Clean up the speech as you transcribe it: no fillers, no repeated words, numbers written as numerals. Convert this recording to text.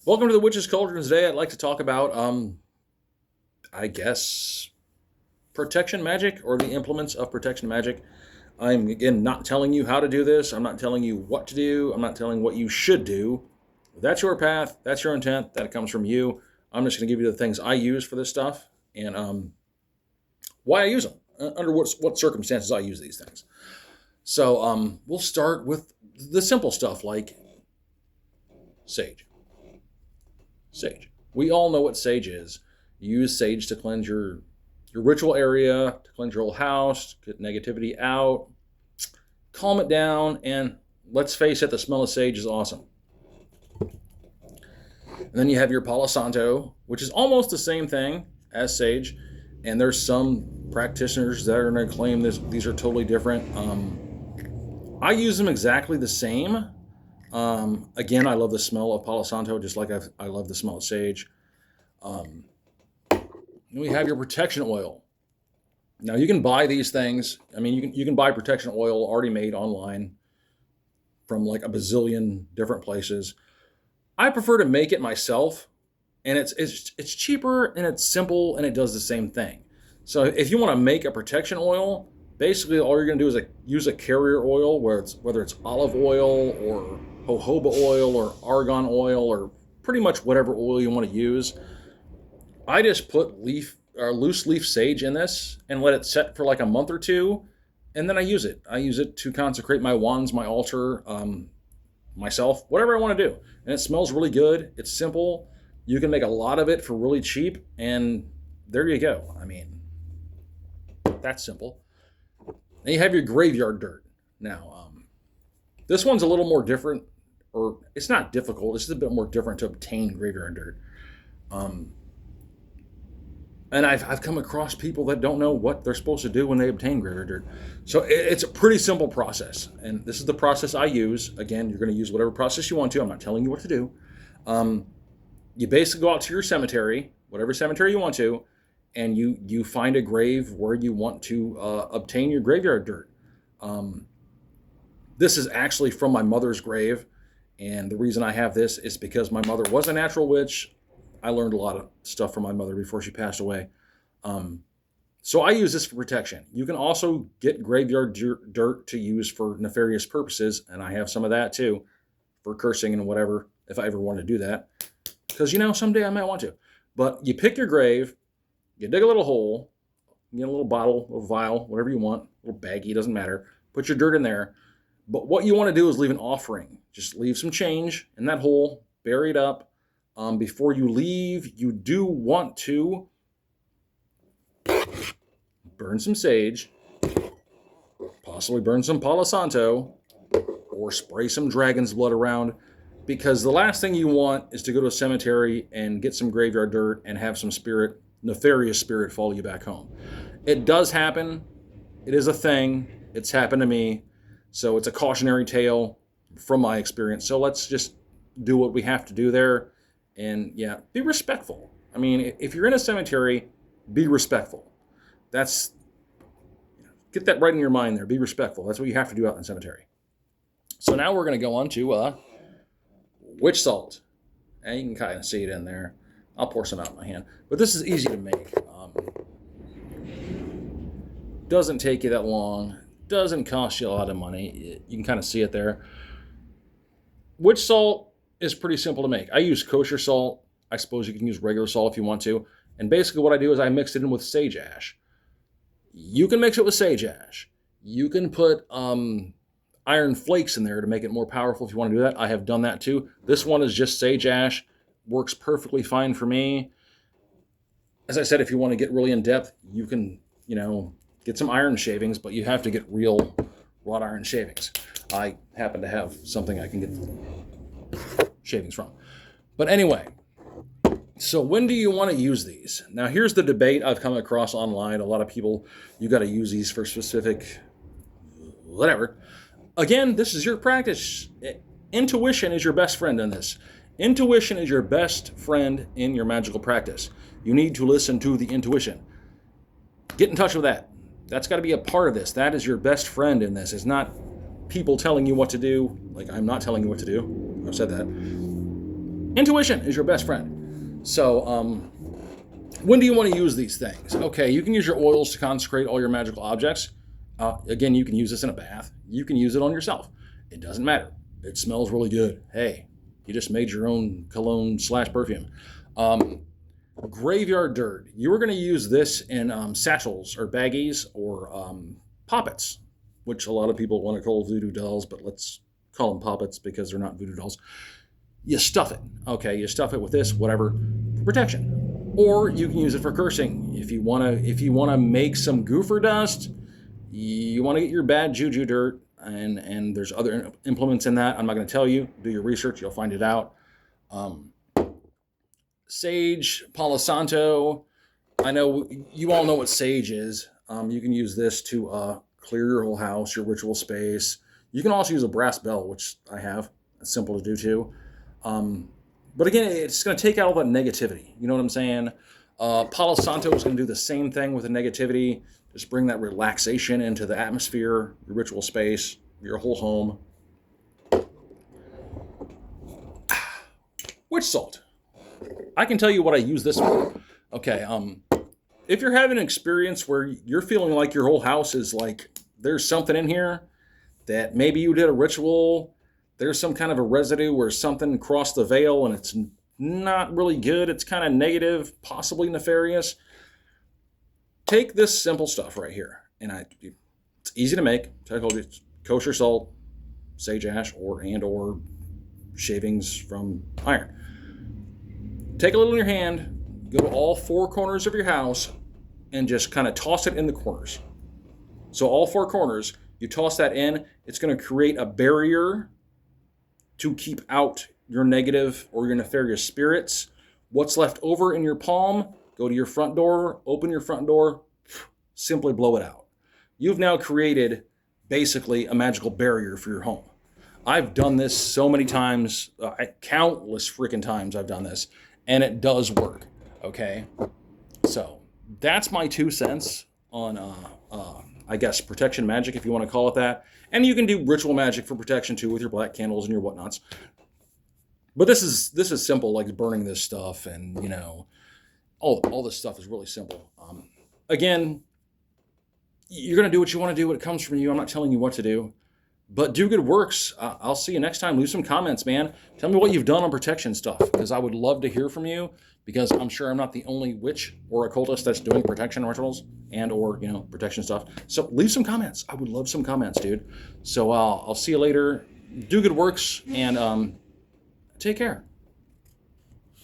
Welcome to the Witch's Cauldron. Today I'd like to talk about, I guess, protection magic or the implements of protection magic. I'm, again, not telling you how to do this. I'm not telling you what to do. I'm not telling what you should do. That's your path. That's your intent. That comes from you. I'm just going to give you the things I use for this stuff and why I use them, under what circumstances I use these things. So we'll start with the simple stuff like sage. Sage. We all know what sage is. You use sage to cleanse your ritual area, to cleanse your whole house, get negativity out, calm it down, and let's face it, the smell of sage is awesome. And then you have your Palo Santo, which is almost the same thing as sage, and there's some practitioners that are going to claim these are totally different. I use them exactly the same. Again, I love the smell of Palo Santo, just like I love the smell of sage. Then we have your protection oil. Now you can buy these things. I mean, you can buy protection oil already made online from like a bazillion different places. I prefer to make it myself, and it's cheaper and it's simple and it does the same thing. So if you want to make a protection oil, basically all you're going to do is use a carrier oil, whether it's olive oil or jojoba oil or argan oil or pretty much whatever oil you want to use. I just put loose leaf sage in this and let it set for like a month or two, and then I use it. I use it to consecrate my wands, my altar, myself, whatever I want to do. And it smells really good. It's simple. You can make a lot of it for really cheap, and there you go. I mean, that's simple. Then you have your graveyard dirt. Now, this one's a little more different, or it's not difficult. It's just a bit more different to obtain graveyard dirt. And I've come across people that don't know what they're supposed to do when they obtain graveyard dirt. So it's a pretty simple process. And this is the process I use. Again, you're going to use whatever process you want to. I'm not telling you what to do. You basically go out to your cemetery, whatever cemetery you want to, and you find a grave where you want to obtain your graveyard dirt. This is actually from my mother's grave, and the reason I have this is because my mother was a natural witch. I learned a lot of stuff from my mother before she passed away. So I use this for protection. You can also get graveyard dirt to use for nefarious purposes, and I have some of that too, for cursing and whatever, if I ever want to do that. Because, someday I might want to. But you pick your grave, you dig a little hole, you get a little bottle, a vial, whatever you want, a little baggie, doesn't matter. Put your dirt in there. But what you want to do is leave an offering. Just leave some change in that hole, bury it up. Before you leave, you do want to burn some sage, possibly burn some Palo Santo, or spray some dragon's blood around, because the last thing you want is to go to a cemetery and get some graveyard dirt and have some nefarious spirit follow you back home. It does happen. It is a thing. It's happened to me. So it's a cautionary tale from my experience. So let's just do what we have to do there. And yeah, be respectful. I mean, if you're in a cemetery, be respectful. Get that right in your mind there. Be respectful. That's what you have to do out in the cemetery. So now we're going to go on to witch salt. And you can kind of see it in there. I'll pour some out in my hand. But this is easy to make. Doesn't take you that long. Doesn't cost you a lot of money. You can kind of see it there. Witch salt is pretty simple to make. I use kosher salt. I suppose you can use regular salt if you want to. And basically what I do is I mix it in with sage ash. You can mix it with sage ash. You can put iron flakes in there to make it more powerful if you want to do that. I have done that too. This one is just sage ash. Works perfectly fine for me. As I said, if you want to get really in depth, you can, get some iron shavings, but you have to get real wrought iron shavings. I happen to have something I can get shavings from. But anyway, so when do you want to use these? Now here's the debate I've come across online. A lot of people, you got to use these for specific whatever. Again, this is your practice. Intuition is your best friend in this. Intuition is your best friend in your magical practice. You need to listen to the intuition. Get in touch with that. That's got to be a part of this. That is your best friend in this. It's not people telling you what to do. Like, I'm not telling you what to do. I've said that. Intuition is your best friend. So, when do you want to use these things? Okay, you can use your oils to consecrate all your magical objects. Again, you can use this in a bath. You can use it on yourself. It doesn't matter. It smells really good. Hey, you just made your own cologne / perfume. Graveyard dirt. You were going to use this in satchels or baggies or poppets, which a lot of people want to call voodoo dolls, but let's call them poppets because they're not voodoo dolls. You stuff it. Okay, you stuff it with this, whatever, for protection. Or you can use it for cursing. If you wanna make some goofer dust, you want to get your bad juju dirt, and there's other implements in that. I'm not going to tell you. Do your research. You'll find it out. Sage, Palo Santo. I know you all know what sage is. You can use this to clear your whole house, your ritual space. You can also use a brass bell, which I have. It's simple to do too. But again, it's going to take out all that negativity. You know what I'm saying? Palo Santo is going to do the same thing with the negativity. Just bring that relaxation into the atmosphere, your ritual space, your whole home. Witch salt. I can tell you what I use this for. Okay, if you're having an experience where you're feeling like your whole house is like, there's something in here that maybe you did a ritual, there's some kind of a residue where something crossed the veil and it's not really good, it's kind of negative, possibly nefarious, take this simple stuff right here. And it's easy to make. I told you, it's kosher salt, sage ash, or shavings from iron. Take a little in your hand, go to all four corners of your house, and just kind of toss it in the corners. So all four corners, you toss that in, it's going to create a barrier to keep out your negative or your nefarious spirits. What's left over in your palm, go to your front door, open your front door, simply blow it out. You've now created basically a magical barrier for your home. I've done this so many times, countless freaking times I've done this, and it does work, okay? So that's my 2 cents on, I guess, protection magic, if you want to call it that. And you can do ritual magic for protection too with your black candles and your whatnots. But this is simple, like burning this stuff, and all this stuff is really simple. Again, you're gonna do what you want to do. What comes from you. I'm not telling you what to do, but do good works. I'll see you next time. Leave some comments, man. Tell me what you've done on protection stuff, because I would love to hear from you. Because I'm sure I'm not the only witch or occultist that's doing protection rituals or protection stuff. So leave some comments. I would love some comments, dude. So I'll see you later. Do good works and take care.